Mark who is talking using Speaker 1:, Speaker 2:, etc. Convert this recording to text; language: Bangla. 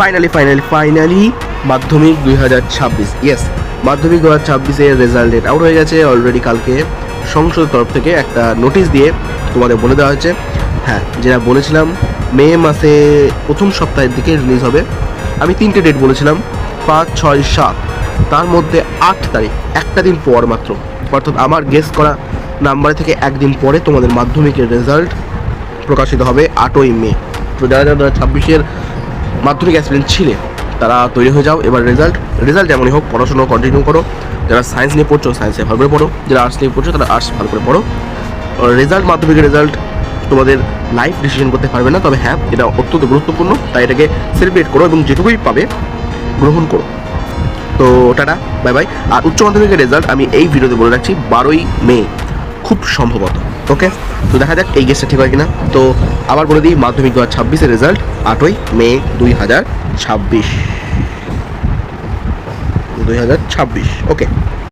Speaker 1: ফাইনালি মাধ্যমিক 2026, ইয়েস, মাধ্যমিক 2026-এর রেজাল্ট ডেট আউট হয়ে গেছে অলরেডি। কালকে সংসদের তরফ থেকে একটা নোটিশ দিয়ে তোমাদের বলে দেওয়া হয়েছে, হ্যাঁ, যেটা বলেছিলাম মে মাসে প্রথম সপ্তাহের দিকে রিলিজ হবে। আমি 3টে ডেট বলেছিলাম, 5, 6, 7, তার মধ্যে 8 তারিখ, একটা দিন পর মাত্র, অর্থাৎ আমার গেস করা নাম্বার থেকে একদিন পরে তোমাদের মাধ্যমিকের রেজাল্ট প্রকাশিত হবে 8ই মে। তো যারা 2026-এর মাধ্যমিক অ্যাসপিরেন্ট ছিলে তারা তৈরি হয়ে যাও। এবার রেজাল্ট যেমনই হোক পড়াশোনা কন্টিনিউ করো। যারা সায়েন্স নিয়ে পড়ছো সায়েন্সে ভালো করে পড়ো, যারা আর্টস নিয়ে পড়ছো তারা আর্টস ভালো করে পড়ো। মাধ্যমিকের রেজাল্ট তোমাদের লাইফ ডিসিশন করতে পারবে না, তবে হ্যাঁ, এটা অত্যন্ত গুরুত্বপূর্ণ, তাই এটাকে সেলিব্রেট করো এবং যেটুকুই পাবে গ্রহণ করো। তো টাটা, বাই বাই। আর উচ্চ মাধ্যমিকের রেজাল্ট আমি এই ভিডিওতে বলে রাখছি 12ই মে খুব সম্ভবত। ওকে, তো দেখা যাক এই গেসটা ঠিক হয় কিনা। তো আবার বলে দিই, মাধ্যমিক 2026-এর রেজাল্ট 8ই মে 2026। ওকে।